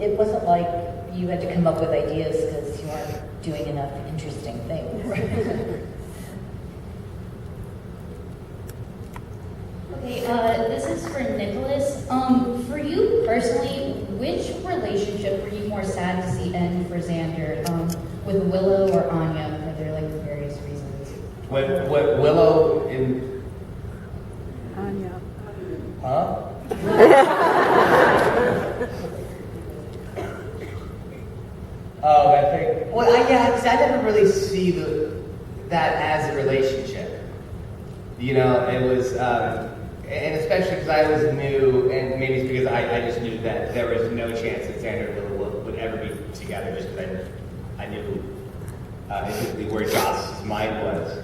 it wasn't like you had to come up with ideas because you weren't doing enough interesting things. Okay, this is for Nicholas. For you personally, which relationship were you more sad to see end for Xander? With Willow or Anya, for their like various reasons? What Willow in Anya. huh? Oh, that thing. Well, I never really see that as a relationship. You know, it was, and especially because I was new, and maybe it's because I just knew that there was no chance that Xander and Willow would ever be together, just because I knew basically where Joss's mind was.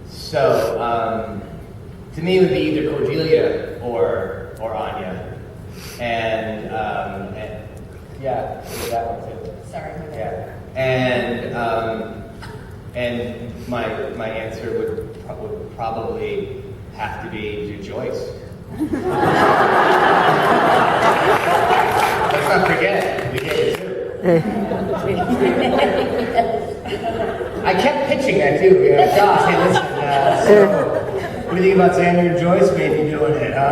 So, to me, it would be either Cordelia or Anya, and yeah, that one too. Sorry. Yeah, and my answer would probably have to be Joyce. Let's not forget, we gave it too. I kept pitching that too. You know, Josh, hey, listen. So, what do you think about Xander and Joyce maybe doing it, huh?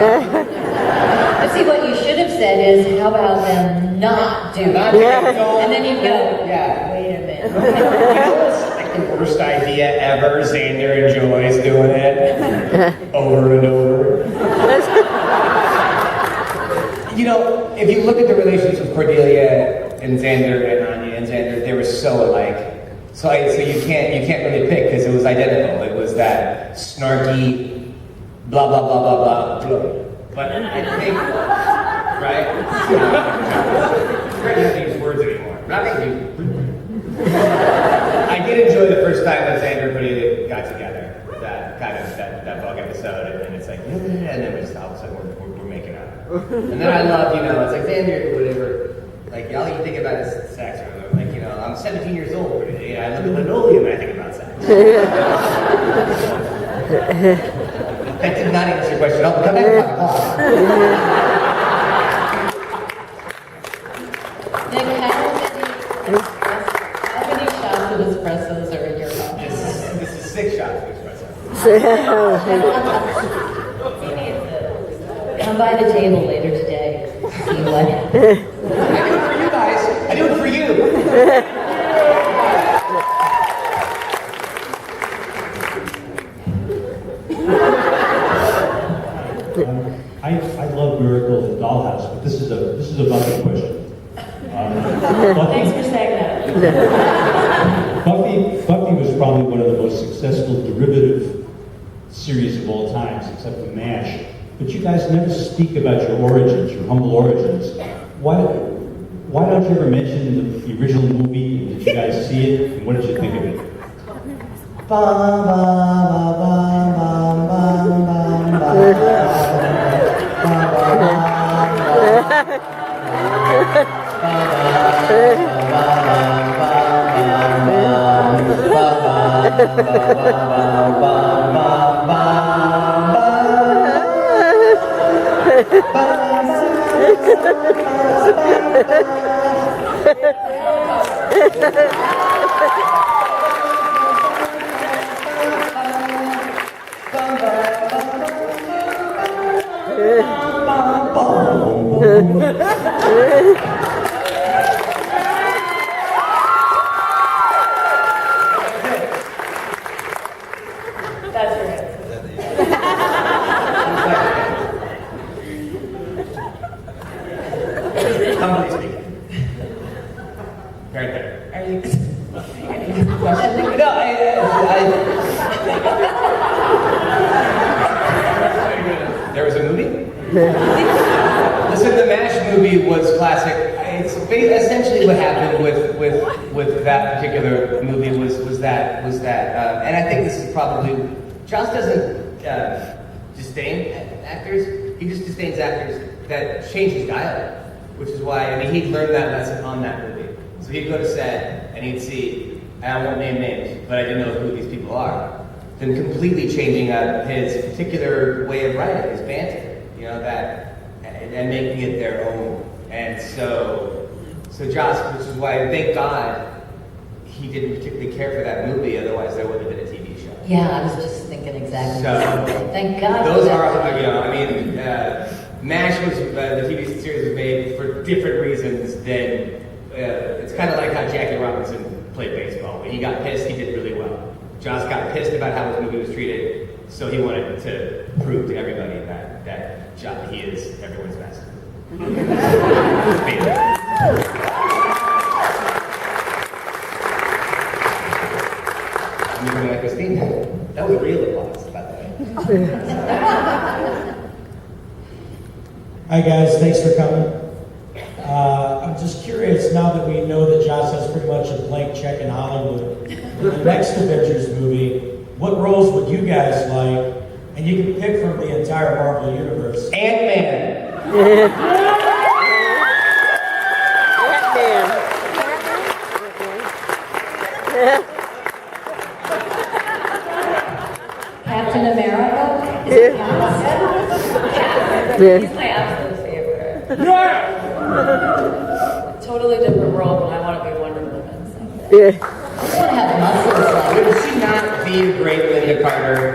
But see, what you should have said is, how about them not do it? And then you go, yeah. Wait a minute. You know what's like the worst idea ever? Xander and Joyce doing it over and over. You know, if you look at the relations with Cordelia and Xander and Anya and Xander, they were so alike. So you can't really pick because it was identical. It was that snarky, blah blah blah blah blah. But I think, right? I'm trying not to use words anymore. Not to use. I did enjoy the first time that Xander and Cordelia got together. That kind of that bug episode, and it's like, and then we just all of a sudden we're making out. And then I love, you know, it's like Xander, whatever. Like all you think about is sex, or like, you know, I'm 17 years old. I look at linoleum and I think about sex. That did not answer your question. I'll come back and talk about Nick, how many shots of espressos are in your cup? This is 6 shots of espresso. Come by the table later today. See what? I do it for you guys. I do it for you. I love Miracle in Dollhouse, but this is a Buffy question. Thanks for saying that. Buffy was probably one of the most successful derivative series of all times, except for MASH. But you guys never speak about your origins, your humble origins. Why don't you ever mention the original movie? Did you guys see it? And what did you think of it? Right there. Are you? No, there was a movie? Listen, the MASH movie was classic. It's essentially what happened with that particular movie was that, and I think this is probably, Joss doesn't disdain actors, he just disdains actors that change his dialect, which is why, I mean, he'd learned that lesson on that movie. So he'd go to set, and he'd see, and I won't name names, but I didn't know who these people are. Then completely changing up his particular way of writing, his banter, you know, that, and making it their own. And so So Joss, which is why, thank God, he didn't particularly care for that movie, otherwise there would have been a TV show. Yeah, I was just thinking exactly. So, the same thing. Thank God. Those are, you know, I mean, MASH was, the TV series was made for different reasons than, it's kind of like how Jackie Robinson played baseball. When he got pissed, he did really well. Joss got pissed about how his movie was treated, so he wanted to prove to everybody that he is everyone's best. I'm looking at Kristine. That was real applause, by the way. Hi guys, thanks for coming. I'm just curious, now that we know that Joss has pretty much a blank check in Hollywood, for the next Avengers movie, what roles would you guys like? And you can pick from the entire Marvel universe. Ant-Man. Captain America? Is it Yeah. He's my absolute favorite. Yeah! Totally different world, but I want to be Wonder Woman. So. Yeah. I just want to have muscles like Would she not be a great Linda Carter?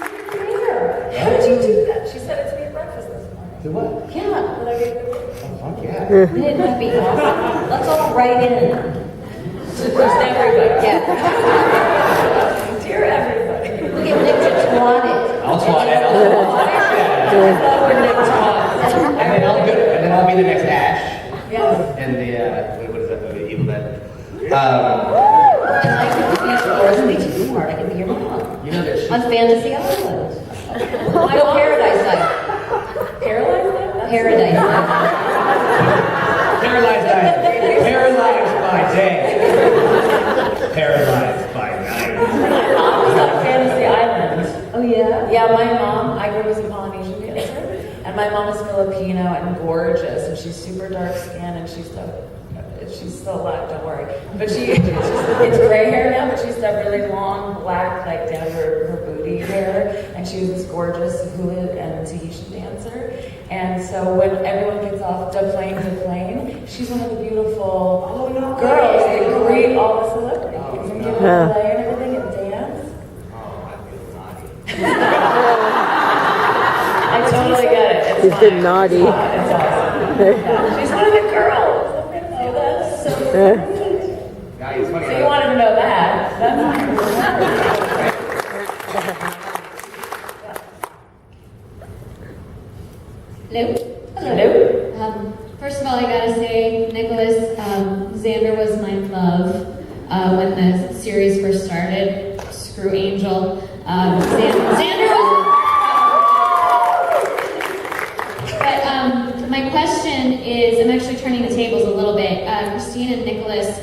How did you do that? She said it to me at breakfast this morning. Do what? Yeah, That I gave her. Oh, fuck yeah. wouldn't that be awesome? Let's all write in. Just everybody. Yeah. Dear everybody. We'll get Nick to twat it. I'll twat it. I'll twat it. And then I'll be the next Ash. Yeah. And the, what is that movie? Evil Dead. And I can be yours and be too smart. I can be your mom. You know that she... On Fantasy Island. No, Paradise Island. Paralyzed them? Paradise Island. Paralyzed Island. Paralyzed by day. Paralyzed by night. My mom was on Fantasy Island. Oh, yeah? Yeah, my mom, I grew up as a Polynesian dancer, and my mom is Filipino and gorgeous, and she's super dark skinned, and she's still alive, don't worry. But it's gray hair now, but she used to have really long black, like down her booty hair, and she was this gorgeous hula and Tahitian dancer. And so when everyone gets off the plane, she's one of the beautiful girls that greet all the celebrities and give them a play and everything and dance. Oh, I feel naughty. I totally get it. It's She's fine. been naughty. It's awesome. Yeah. She's one of the girls. Oh, that's so sweet. Yeah, it's funny. So you wanted to know that. That's Hello. Hello. First of all, I gotta say, Nicholas, Xander was my love when the series first started. Screw Angel. Xander was. But my question is, I'm actually turning the tables a little bit. Kristine and Nicholas,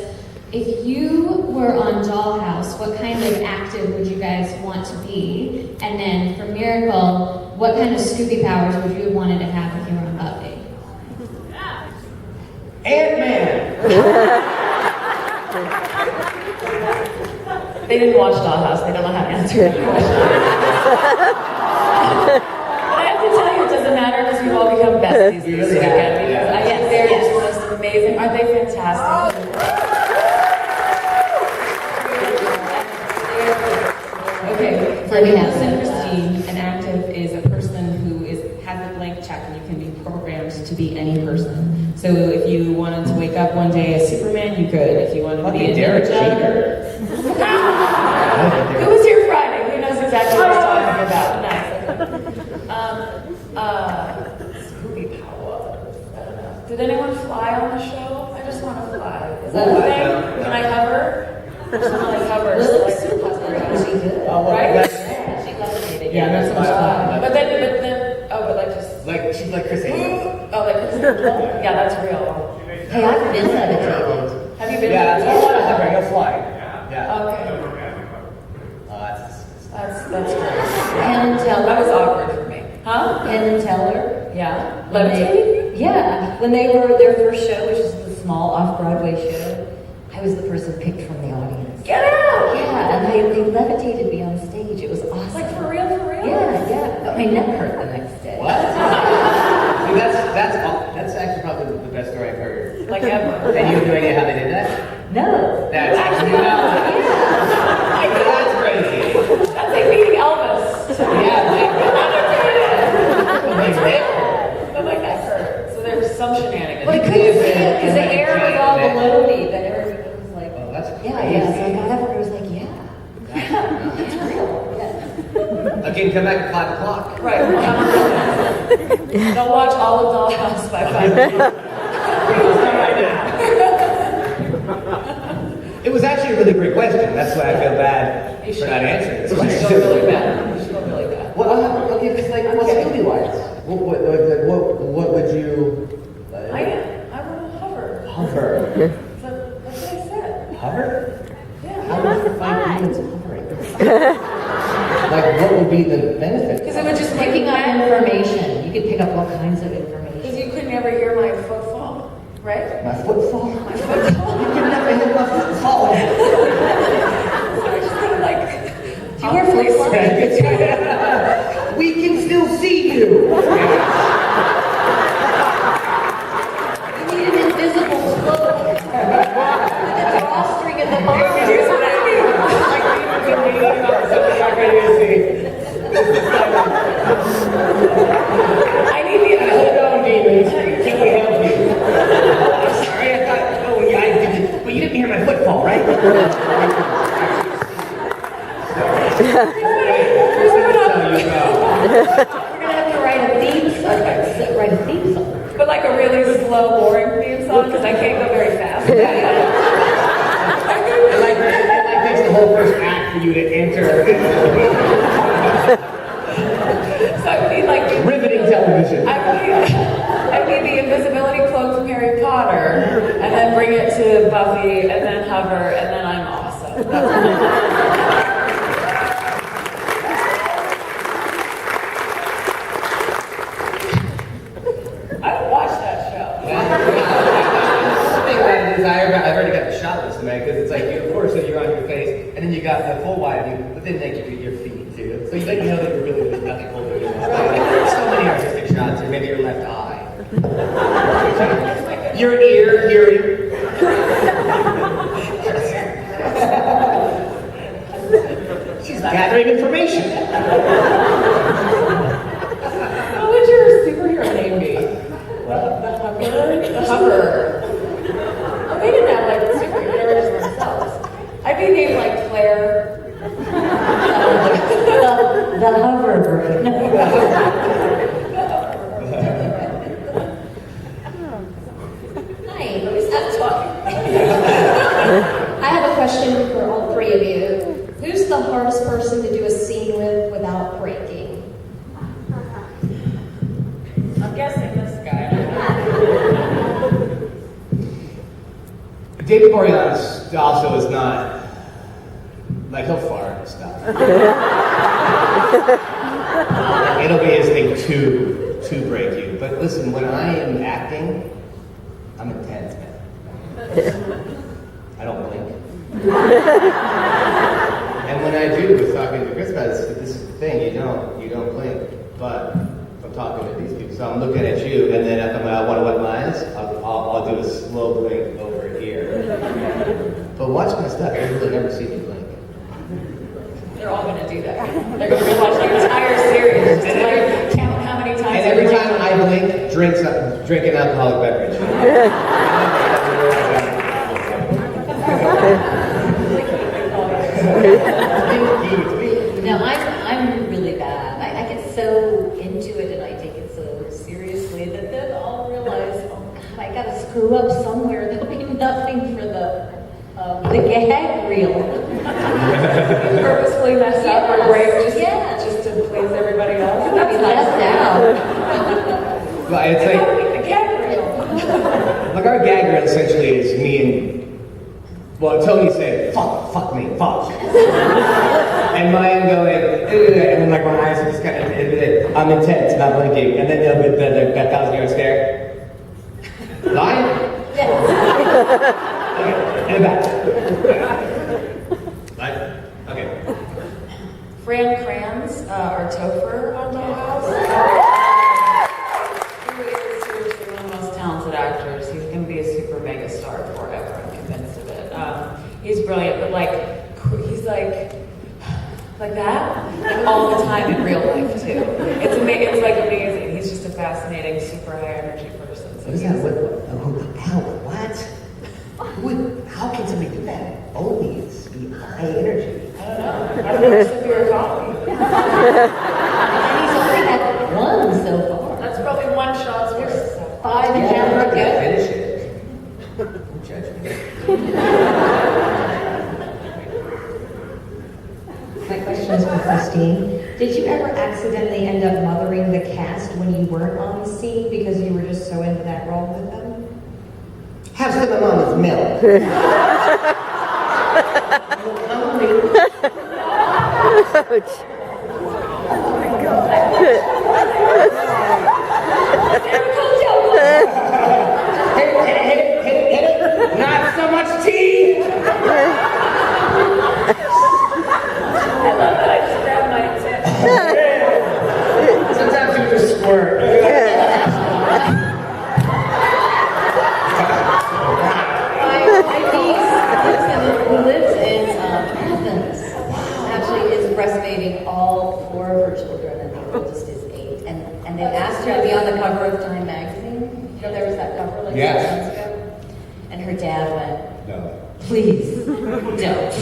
if you were on Dollhouse, what kind of active would you guys want to be? And then for Miracle, what kind of Scooby powers would you have wanted to have if you were on Buffy? Ant-Man! They didn't watch Dollhouse. They don't know how to answer that question. But I have to tell you, it doesn't matter because we've all become besties We this really weekend. have, Because yeah. I get they're just the most amazing. Aren't they fantastic? Okay, for Nicholas and Kristine, an active is a person who has a blank check and you can be programmed to be any person. So if you wanted to wake up one day as Superman, you could. If you wanted to be Fucking a Derek ninja, Jeter. who was here Friday? Who knows exactly what he's talking about? Nice. Scooby powers. I don't know. Did anyone fly on the show? I just want to fly. Is that a thing? Can I hover? I just want to like hover. Just like hover. She good. Oh, well, Right? that's- Yeah, she levitated. Yeah, that's that's much fine. fun. But then, oh, but like just. Like, she's like Chris Angel. Oh, like yeah, that's real. Hey, I've been levitated. Have you been? Yeah, that's a lot of hovering. I'll fly. Yeah. Okay, Oh, that's... that's great. Penn and That Teller. was awkward for me. Huh? Penn and Teller. Yeah. When Levitating? they, yeah, when they were their first show, which is the small off-Broadway show, I was the person picked from the audience. Get out! Yeah, and they levitated me on stage. It was awesome. Like for real, for real? Yeah, yeah. My neck hurt the next day. What? And you have no idea how they did that? No. That's actually that's crazy. That's like meeting Elvis. Yeah, But like that hurt. So there's some shenanigans. Well, I couldn't see it because the air was all below me, but everybody was like, Oh, that's yeah, crazy. yeah. So I got up and I was like, yeah. It's real. Yeah. Again, come back at 5 o'clock. Right. Don't watch all of Dollhouse by 5 o'clock. It was actually a really great question. That's why I feel bad for not answering this You question. should feel really bad. You should feel really bad. Well, okay, because like, what's movie-wise? What would you? I want to hover. Hover. That's what I said. Hover? Yeah. How would you find humans hovering? Like, what would be the benefit? Because it would just make Picking you up mad. information. You could pick up all kinds of Because information. you could never hear my footfall, right? My footfall? My footfall. You can never hear my footfall. So I just kind of like. Do you wear flip-flops? We can still see you. You need an invisible cloak with a drawstring at the bottom. Here's what I mean. I need the Hold on, demons. Can we help you? I'm sorry, I thought. Oh, yeah, I didn't. But you didn't hear my footfall, right? Here's what I'm We're gonna have to write a theme song. Write a theme song. But like a really slow, boring theme song, because I can't go very fast. It takes the whole first act for you to enter. So I need like Riveting television. I need the invisibility cloak from Harry Potter, and then bring it to Buffy, and then hover, and then I'm awesome. I watched that show. I've already got the shot list, man, because it's like, of course, you're on your face, and then you got the full wide view, but then they give you your feet, too. So you let you know that you're really there's nothing holding you up. Like, so many artistic shots, or maybe your left eye. Your ear hearing. She's gathering information. What would your superhero name be? The hover. Oh, they didn't have like superheroes themselves. I'd be named like Claire. The hover bird. Hi, I have a question for all three of you. Who's the hardest person to do a scene with without breaking? I'm guessing this guy. David Boreanaz also is not, like, he'll fart and stuff. It'll be his thing to break you. But listen, when I am acting, I'm intense, man. I don't blink. And when I do, with talking to Chris about this is the thing, you don't blink. But I'm talking to these people, so I'm looking at you, and then if I want to wet my eyes, I'll do a slow blink over here. But watch my stuff, you'll never see me blink. They're all going to do that. They're going to watch the entire series to like count how many times. And every time I blink, drink an alcoholic beverage. No, I'm really bad. I get so into it and I take it so seriously that then I'll realize, oh God, I gotta screw up somewhere. There'll be nothing for the gag reel. Purposefully mess up or break just to please everybody else. I'll be left out. Well, it's I gotta like, make the gag reel. like our gag reel essentially is me and, well, Tony saying, fuck me, fuck. And Maya going, and then like my eyes are just kind of, I'm intense, not blinking, and then they'll be that 1,000-yard stare. Lying? Yes. Okay, and back. Right? Okay. Fran Kranz, our Topher on Dollhouse. Who is seriously one of the most talented actors. He's going to be a super mega star. like that, like all the time in real life too. It's like amazing. He's just a fascinating, super high energy person. So What is that? How can somebody do that? Always be high energy. I don't know. I don't know. Just a beer of coffee. And he's only had one so far. That's probably one shot's worth. So. 5 camera good. Finish it. Don't judge me. My question is for Kristine. Did you ever accidentally end up mothering the cast when you weren't on the scene because you were just so into that role with them? Have some of Mama's milk. Hit it. Not so much tea. I love that I just grabbed my tip. Sometimes you just squirt. My niece, who lives in Athens, actually is breastfeeding all 4 of her children, and the oldest is 8. And they asked her to be on the cover of Time magazine. You know, there was that cover like 6 months ago. And her dad went, No. please, don't.